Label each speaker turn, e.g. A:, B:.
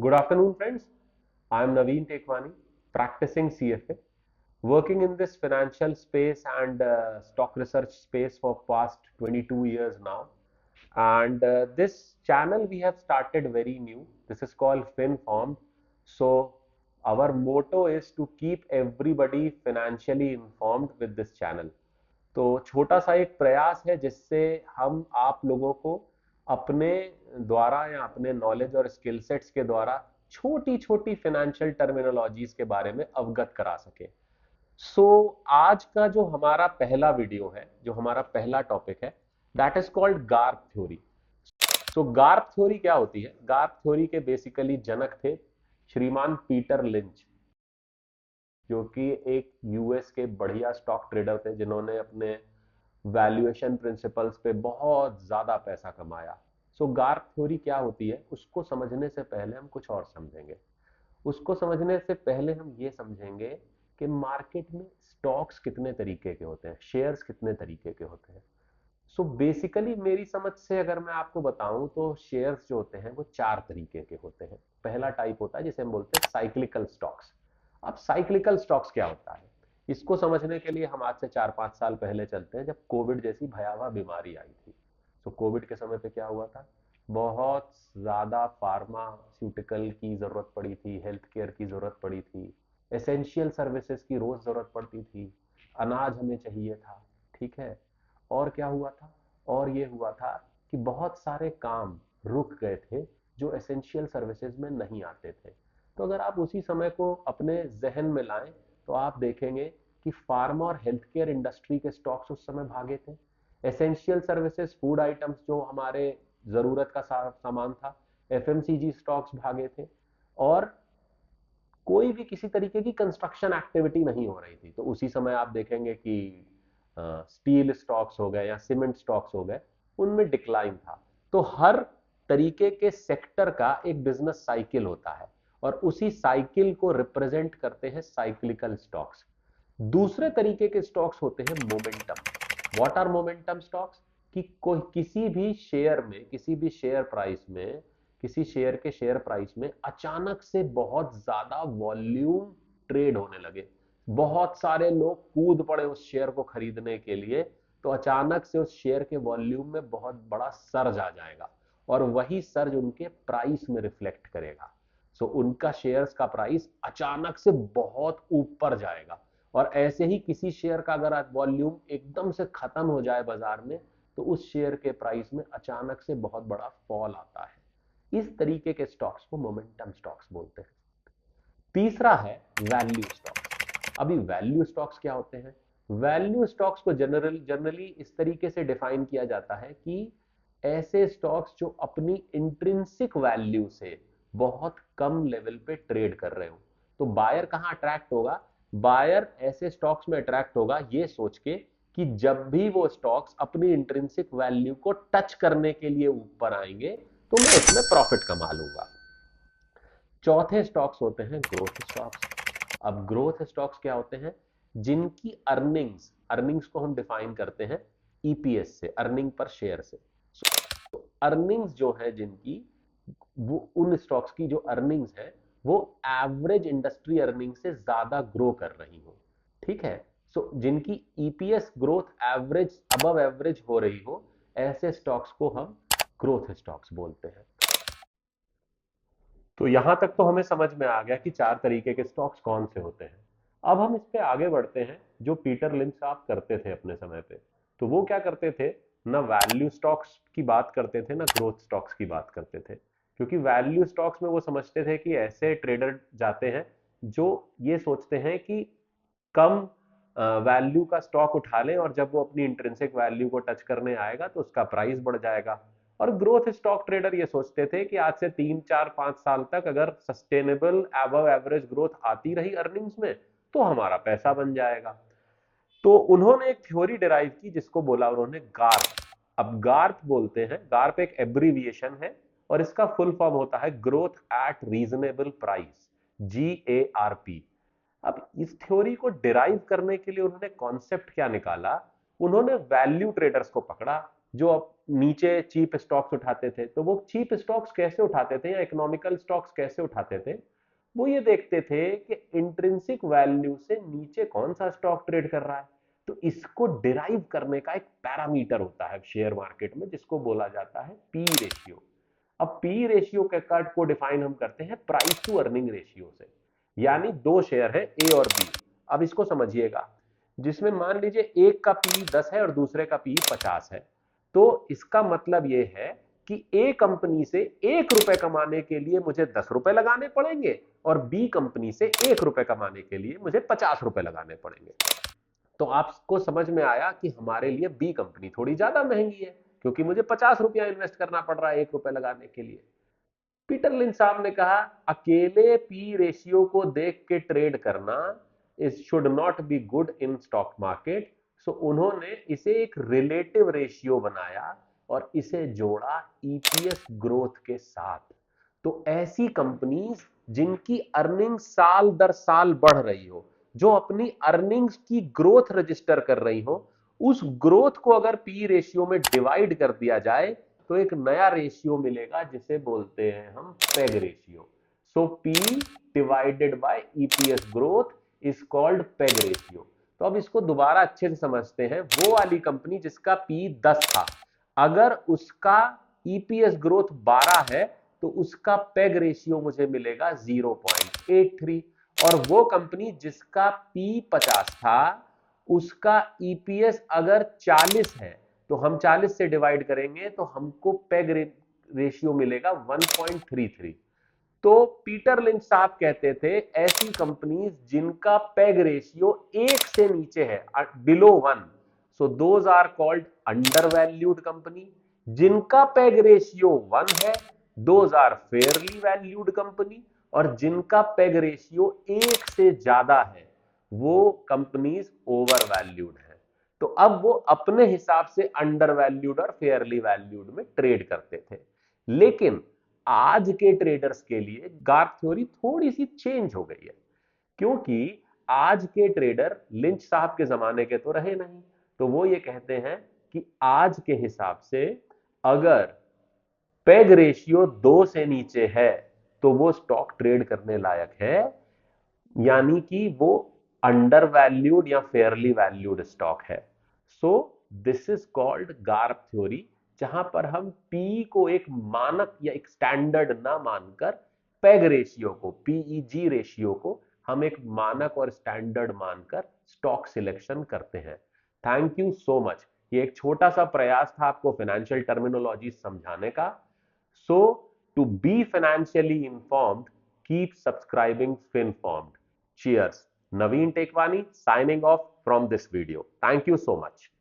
A: Good afternoon, friends. I am Naveen Tekwani, practicing CFA, working in this financial space and stock research space for past 22 years now. And this channel we have started very new. This is called FinFormed. So our motto is to keep everybody financially informed with this channel. तो छोटा सा एक प्रयास है जिससे हम आप लोगों को अपने द्वारा या अपने नॉलेज और स्किल सेट्स के द्वारा छोटी छोटी फाइनेंशियल टर्मिनोलॉजीज के बारे में अवगत करा सके। सो आज का जो हमारा पहला वीडियो है, जो हमारा पहला टॉपिक है, that is called Garp theory. So Garp theory क्या होती है? गार्प थ्योरी के बेसिकली जनक थे श्रीमान पीटर लिंच, जो कि एक यूएस के बढ़िया स्टॉक ट्रेडर थे जिन्होंने अपने वैल्यूएशन प्रिंसिपल्स पे बहुत ज्यादा पैसा कमाया। सो गार्प थ्योरी क्या होती है उसको समझने से पहले हम कुछ और समझेंगे। उसको समझने से पहले हम ये समझेंगे कि मार्केट में स्टॉक्स कितने तरीके के होते हैं, शेयर्स कितने तरीके के होते हैं। सो बेसिकली मेरी समझ से अगर मैं आपको बताऊं तो शेयर्स जो होते हैं वो चार तरीके के होते हैं। पहला टाइप होता है जिसे हम बोलते हैं साइक्लिकल स्टॉक्स। अब साइक्लिकल स्टॉक्स क्या होता है, इसको समझने के लिए हम आज से 4-5 साल पहले चलते हैं, जब कोविड जैसी भयावह बीमारी आई थी। तो कोविड के समय पे क्या हुआ था, बहुत ज्यादा फार्मास्यूटिकल की जरूरत पड़ी थी, हेल्थ केयर की जरूरत पड़ी थी, एसेंशियल सर्विसेज की रोज जरूरत पड़ती थी, अनाज हमें चाहिए था। ठीक है। और क्या हुआ था, और ये हुआ था कि बहुत सारे काम रुक गए थे जो एसेंशियल सर्विसेज में नहीं आते थे। तो अगर आप उसी समय को अपने जहन में लाएं तो आप देखेंगे कि फार्मा और हेल्थ केयर इंडस्ट्री के स्टॉक्स उस समय भागे थे। एसेंशियल सर्विसेज फूड आइटम्स जो हमारे जरूरत का सामान था, एफएमसीजी स्टॉक्स भागे थे। और कोई भी किसी तरीके की कंस्ट्रक्शन एक्टिविटी नहीं हो रही थी। तो उसी समय आप देखेंगे कि स्टील स्टॉक्स हो गए या सीमेंट स्टॉक्स हो गए, उनमें डिक्लाइन था। तो हर तरीके के सेक्टर का एक बिजनेस साइकिल होता है और उसी साइकिल को रिप्रेजेंट करते हैं साइक्लिकल स्टॉक्स। दूसरे तरीके के स्टॉक्स होते हैं momentum. What are momentum stocks? कि कोई किसी भी शेयर में, किसी भी शेयर प्राइस में, किसी शेयर के शेयर प्राइस में अचानक से बहुत ज्यादा वॉल्यूम ट्रेड होने लगे, बहुत सारे लोग कूद पड़े उस शेयर को खरीदने के लिए, तो अचानक से उस शेयर के वॉल्यूम में बहुत बड़ा सर्ज आ जाएगा और वही सर्ज उनके प्राइस में रिफ्लेक्ट करेगा। सो उनका शेयर्स का प्राइस अचानक से बहुत ऊपर जाएगा। और ऐसे ही किसी शेयर का अगर वॉल्यूम एकदम से खत्म हो जाए बाजार में, तो उस शेयर के प्राइस में अचानक से बहुत बड़ा फॉल आता है। इस तरीके के स्टॉक्स को मोमेंटम स्टॉक्स बोलते हैं। तीसरा है वैल्यू स्टॉक्स। अभी वैल्यू स्टॉक्स क्या होते हैं? वैल्यू स्टॉक्स को जनरली इस तरीके से डिफाइन किया जाता है कि ऐसे स्टॉक्स जो अपनी इंट्रिंसिक वैल्यू से बहुत कम लेवल पे ट्रेड कर रहे हो। तो बायर कहां अट्रैक्ट होगा? बायर ऐसे स्टॉक्स में अट्रैक्ट होगा ये सोच के कि जब भी वो स्टॉक्स अपनी इंट्रिंसिक वैल्यू को टच करने के लिए ऊपर आएंगे तो मैं उसमें प्रॉफिट कमा लूंगा। चौथे स्टॉक्स होते हैं ग्रोथ स्टॉक्स। अब ग्रोथ स्टॉक्स क्या होते हैं? जिनकी अर्निंग्स अर्निंग्स को हम डिफाइन करते हैं ईपीएस से, अर्निंग पर शेयर से। अर्निंग्स जो है जिनकी, वो उन स्टॉक्स की जो अर्निंग्स है वो एवरेज इंडस्ट्री अर्निंग से ज्यादा ग्रो कर रही हो। ठीक है। सो जिनकी EPS growth average, above average हो रही हो, ऐसे स्टॉक्स को हम ग्रोथ स्टॉक्स बोलते हैं। तो यहां तक तो हमें समझ में आ गया कि चार तरीके के स्टॉक्स कौन से होते हैं। अब हम इस पे आगे बढ़ते हैं जो पीटर लिंच साहब करते थे अपने समय पे। तो वो क्या करते थे, ना वैल्यू स्टॉक्स की बात करते थे ना ग्रोथ स्टॉक्स की बात करते थे। क्योंकि वैल्यू स्टॉक्स में वो समझते थे कि ऐसे ट्रेडर जाते हैं जो ये सोचते हैं कि कम वैल्यू का स्टॉक उठा लें और जब वो अपनी इंट्रिंसिक वैल्यू को टच करने आएगा तो उसका प्राइस बढ़ जाएगा। और ग्रोथ स्टॉक ट्रेडर ये सोचते थे कि आज से 3-4-5 साल तक अगर सस्टेनेबल एबव एवरेज ग्रोथ आती रही अर्निंग्स में तो हमारा पैसा बन जाएगा। तो उन्होंने एक थ्योरी डिराइव की जिसको बोला उन्होंने गार्प। अब गार्प बोलते हैं, गार्प एक एब्रीविएशन है और इसका फुल फॉर्म होता है growth at reasonable price, GARP। अब इस थ्योरी को डिराइव करने के लिए उन्होंने कॉन्सेप्ट क्या निकाला? उन्होंने वैल्यू ट्रेडर्स को पकड़ा जो अब नीचे चीप स्टॉक्स उठाते थे, तो वो चीप स्टॉक्स कैसे उठाते थे या इकोनॉमिकल स्टॉक्स कैसे उठाते थे? वो ये देखते थे कि इंट्रिंसिक वैल्यू से नीचे कौन सा स्टॉक ट्रेड कर रहा है। तो इसको डिराइव करने का एक पैरामीटर होता है शेयर मार्केट में, जिसको बोला जाता है पी रेशियो। अब पी रेशियो के कट को डिफाइन हम करते हैं प्राइस टू अर्निंग रेशियो से। यानी दो शेयर है ए और बी, अब इसको समझिएगा, जिसमें मान लीजिए एक का पी 10 है और दूसरे का पी 50 है। तो इसका मतलब यह है कि ए कंपनी से 1 रुपए कमाने के लिए मुझे 10 रुपए लगाने पड़ेंगे और बी कंपनी से 1 रुपए कमाने के लिए मुझे 50 रुपए लगाने पड़ेंगे। तो आपको समझ में आया कि हमारे लिए बी कंपनी थोड़ी ज्यादा महंगी है, क्योंकि मुझे 50 रुपया इन्वेस्ट करना पड़ रहा है 1 रुपए लगाने के लिए। पीटर लिंच साहब ने कहा अकेले पी रेशियो को देख के ट्रेड करना is should not be good in stock market. So उन्होंने इसे एक रिलेटिव रेशियो बनाया और इसे जोड़ा ईपीएस ग्रोथ के साथ। तो ऐसी कंपनीज जिनकी अर्निंग साल दर साल बढ़ रही हो, जो अपनी अर्निंग्स की ग्रोथ रजिस्टर कर रही हो, उस ग्रोथ को अगर पी रेशियो में डिवाइड कर दिया जाए तो एक नया रेशियो मिलेगा जिसे बोलते हैं हम peg ratio. So P divided by EPS growth is called peg ratio. तो अब इसको दोबारा अच्छे से समझते हैं। वो वाली कंपनी जिसका पी 10 था, अगर उसका ईपीएस ग्रोथ 12 है तो उसका पेग रेशियो मुझे मिलेगा 0.83। और वो कंपनी जिसका पी 50 था, उसका ईपीएस अगर 40 है तो हम 40 से डिवाइड करेंगे तो हमको पेग रेशियो मिलेगा 1.33। तो पीटर लिंच साहब कहते थे ऐसी कंपनीज जिनका पेग रेशियो 1 से नीचे है, below 1, so those are called undervalued company. जिनका पेग रेशियो 1 है, those are fairly valued company. और जिनका पेग रेशियो 1 से ज्यादा है, वो कंपनीज ओवर वैल्यूड है। तो अब वो अपने हिसाब से अंडर वैल्यूड और फेयरली वैल्यूड में ट्रेड करते थे। लेकिन आज के ट्रेडर्स के लिए गार्थ थ्योरी थोड़ी सी चेंज हो गई है, क्योंकि आज के ट्रेडर लिंच साहब के जमाने के तो रहे नहीं। तो वो ये कहते हैं कि आज के हिसाब से अगर पेग रेशियो 2 से नीचे है तो वो स्टॉक ट्रेड करने लायक है, यानी कि वो अंडर वैल्यूड या फेयरली वैल्यूड स्टॉक है। So this is called Garp theory, जहां पर हम पी को एक मानक या एक स्टैंडर्ड ना मानकर पेग रेशियो को, पीईजी रेशियो को हम एक मानक और स्टैंडर्ड मानकर स्टॉक सिलेक्शन करते हैं। Thank you so much. ये एक छोटा सा प्रयास था आपको फाइनेंशियल टर्मिनोलॉजी समझाने का। So to be financially informed, keep subscribing FinFormed. Cheers. Naveen Tekwani signing off from this video. Thank you so much.